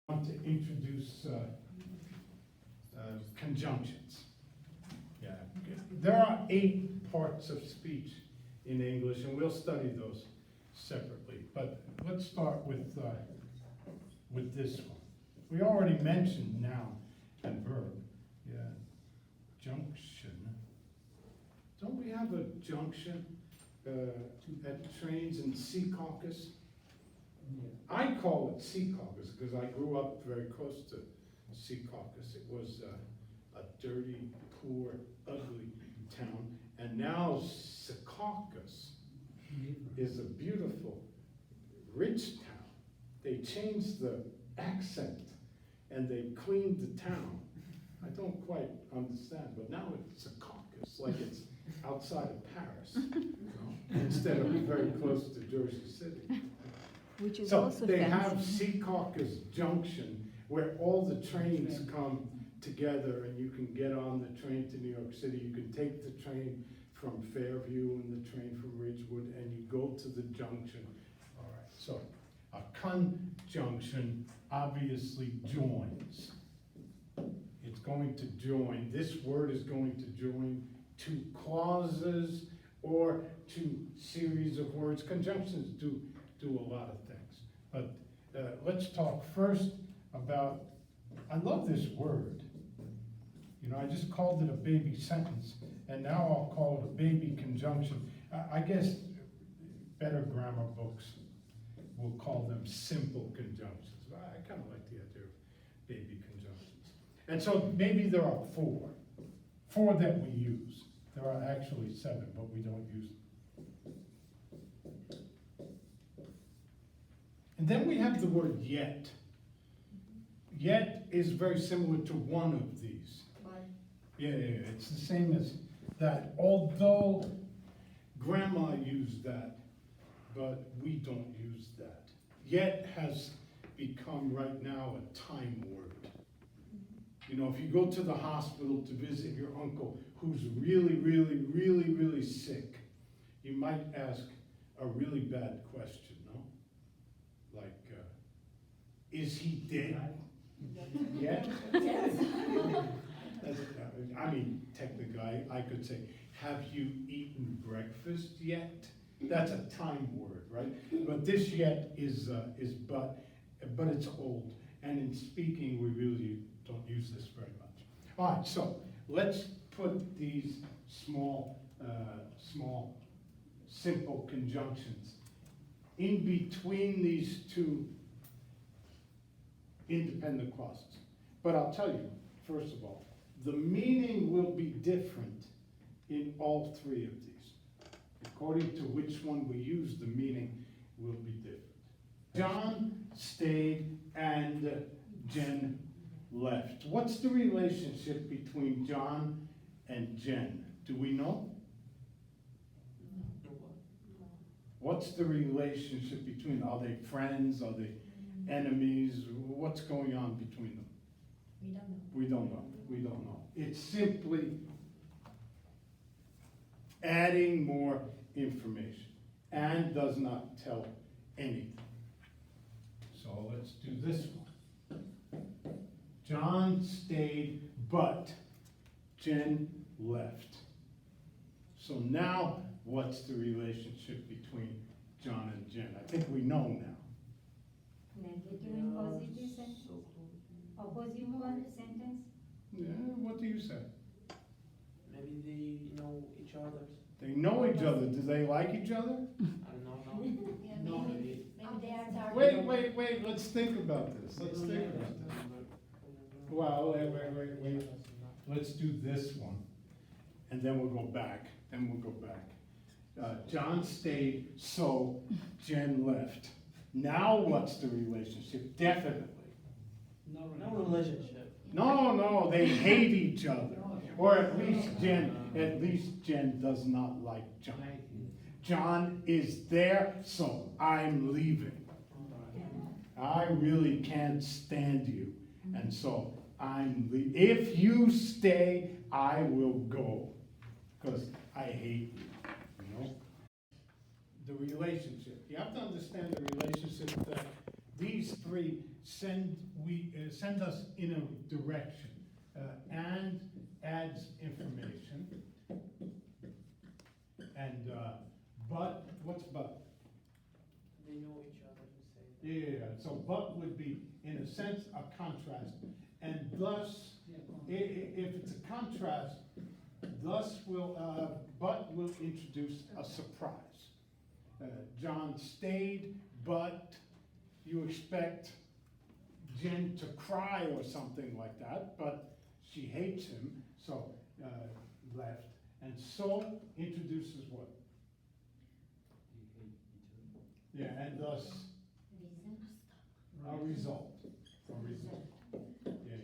want to introduce conjunctions. Yeah, there are 8 parts of speech in English, and we'll study those separately. But let's start with this one. We already mentioned noun and verb. Yeah, junction. Don't we have a junction at trains in Secaucus? I call it Secaucus because I grew up very close to Secaucus. It was a dirty, poor, ugly town. And now Secaucus is a beautiful, rich town. They changed the accent and they cleaned the town. I don't quite understand, but now it's Secaucus, like it's outside of Paris, instead of very close to Jersey City. Which is So also they fancy. have Secaucus Junction, where all the trains come together, and you can get on the train to New York City. You can take the train from Fairview and the train from Ridgewood, and you go to the junction. All right, so a conjunction obviously joins. It's going to join, this word is going to join 2 clauses or 2 series of words. Conjunctions do a lot of things. But let's talk first about, I love this word. You know, I just called it a baby sentence, and now I'll call it a baby conjunction. I guess better grammar books will call them simple conjunctions. I kind of like the idea of baby conjunctions. And so maybe there are 4 that we use. There are actually 7, but we don't use them. And then we have the word yet. Yet is very similar to one of these. Yeah, it's the same as that. Although Grandma used that, but we don't use that. Yet has become right now a time word. You know, if you go to the hospital to visit your uncle who's really, really, really, really sick, you might ask a really bad question, no? Like, is he dead yet? I mean, technically, I could say, have you eaten breakfast yet? That's a time word, right? But this yet is but it's old. And in speaking, we really don't use this very much. All right, so let's put these small, simple conjunctions in between these 2 independent clauses. But I'll tell you, first of all, the meaning will be different in all 3 of these. According to which one we use, the meaning will be different. John stayed and Jen left. What's the relationship between John and Jen? Do we know? What's the relationship between them? Are they friends? Are they enemies? What's going on between them? We don't know. We don't know. It's simply adding more information and does not tell anything. So let's do this one. John stayed, but Jen left. So now, what's the relationship between John and Jen? I think we know now. Negative and positive sentence? Opposite one sentence? Yeah, what do you say? Maybe they know each other. They know each other. Do they like each other? I don't know. No, maybe. Maybe they are targeting. Wait. Let's think about this. Let's think about this. Well, wait. Let's do this one. And then we'll go back. John stayed, so Jen left. Now what's the relationship? Definitely. No relationship. No, they hate each other. Or at least Jen does not like John. John is there, so I'm leaving. I really can't stand you, and so I'm leaving. If you stay, I will go, because I hate you, you know? The relationship. You have to understand the relationship that these 3 send us in a direction. And adds information. And, but, what's but? They know each other, you say. Yeah, so but would be, in a sense, a contrast. And thus, if it's a contrast, thus but will introduce a surprise. John stayed, but you expect Jen to cry or something like that, but she hates him, so left. And so introduces what? Yeah, and thus a result. A result. Yeah.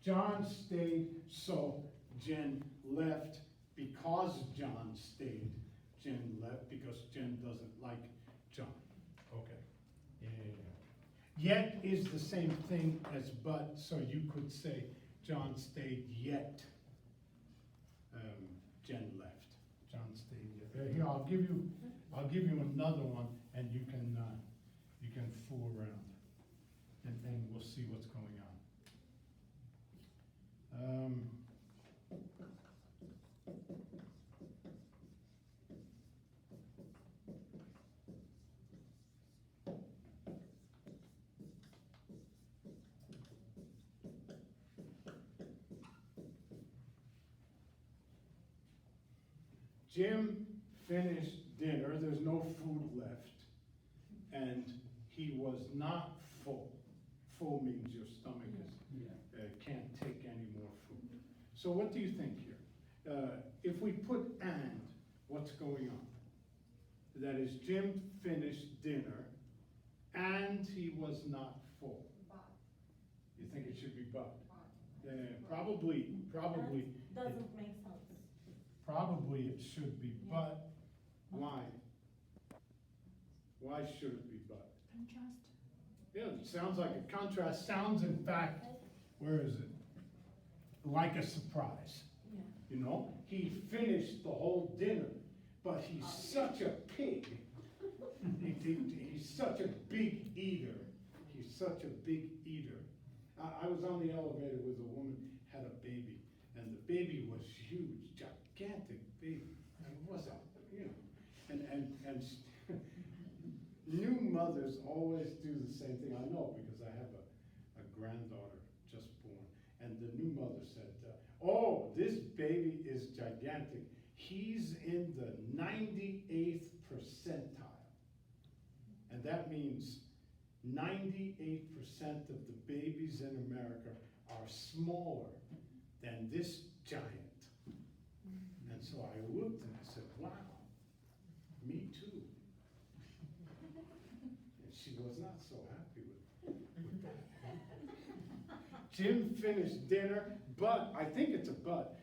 John stayed, so Jen left. Because John stayed, Jen left because Jen doesn't like John. Okay. Yeah. Yet is the same thing as but, so you could say John stayed yet Jen left. John stayed yet. Here, I'll give you another one, and you can fool around, and we'll see what's going on. Jim finished dinner, there's no food left, and he was not full. Full means your stomach can't take any more food. So what do you think here? If we put and, what's going on? That is, Jim finished dinner, and he was not full. You think it should be but? Probably. Doesn't make sense. Probably it should be, but why? Why should it be but? Contrast. Yeah, it sounds like a contrast. Sounds, in fact, where is it? Like a surprise. Yeah. You know, he finished the whole dinner, but he's such a pig. He's such a big eater. He's such a big eater. I was on the elevator with a woman, had a baby, and the baby was huge, gigantic baby. And it was and new mothers always do the same thing. I know because I have a granddaughter just born, and the new mother said, "Oh, this baby is gigantic. He's in the 98th percentile," and that means 98% of the babies in America are smaller than this giant. And so I looked and I said, wow, me too. And she was not so happy with that. Jim finished dinner, but, I think it's a but.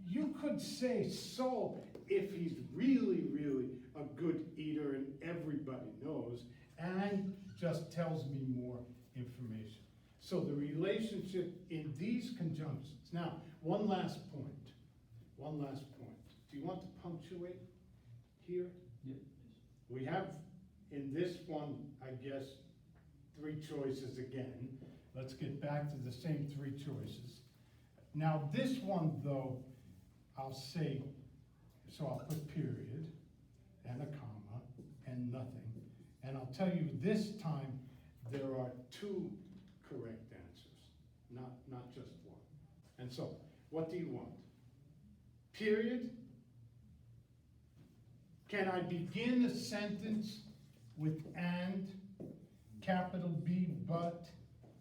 You could say so if he's really, really a good eater and everybody knows, and just tells me more information. So the relationship in these conjunctions. Now, one last point. Do you want to punctuate here? Yes. We have, in this one, I guess, 3 choices again. Let's get back to the same 3 choices. Now, this one, though, I'll say, so I'll put period, and a comma, and nothing. And I'll tell you, this time, there are 2 correct answers, not just 1. And so, what do you want? Period? Can I begin a sentence with and, capital B but,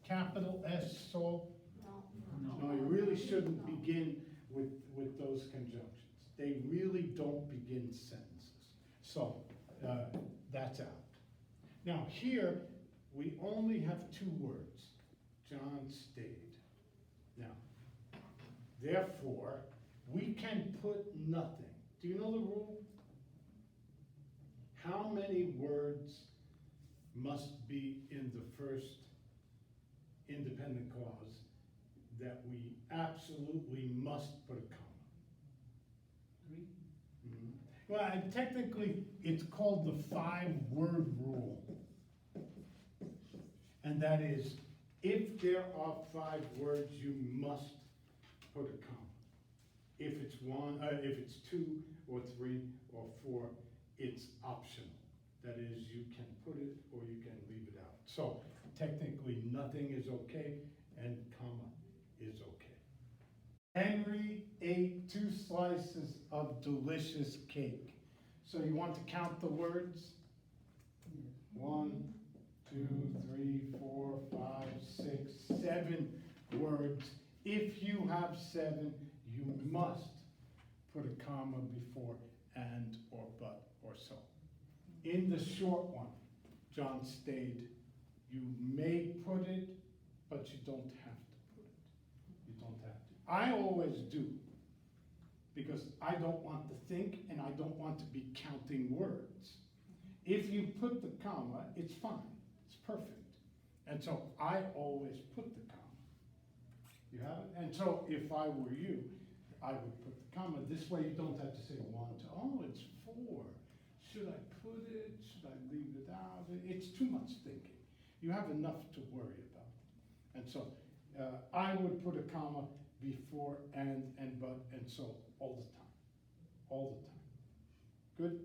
capital S so? No, you really shouldn't begin with those conjunctions. They really don't begin sentences. So, that's out. Now here, we only have 2 words. John stayed. Now, therefore, we can put nothing. Do you know the rule? How many words must be in the first independent clause that we absolutely must put a comma? 3. Mm-hmm. Well, technically, it's called the 5-word rule. And that is, if there are 5 words, you must put a comma. If it's 2 or 3 or 4, it's optional. That is, you can put it or you can leave it out. So technically, nothing is okay and comma is okay. Henry ate 2 slices of delicious cake. So you want to count the words? 1, 2, 3, 4, 5, 6, 7 words. If you have 7, you must put a comma before and or but or so. In the short one, John stayed, you may put it, but you don't have to put it. You don't have to. I always do, because I don't want to think and I don't want to be counting words. If you put the comma, it's fine, it's perfect. And so I always put the comma. You have it? And so if I were you, I would put the comma. This way you don't have to say 1, 2, oh, it's 4. Should I put it? Should I leave it out? It's too much thinking. You have enough to worry about. And so I would put a comma before and but and so all the time. All the time. Good?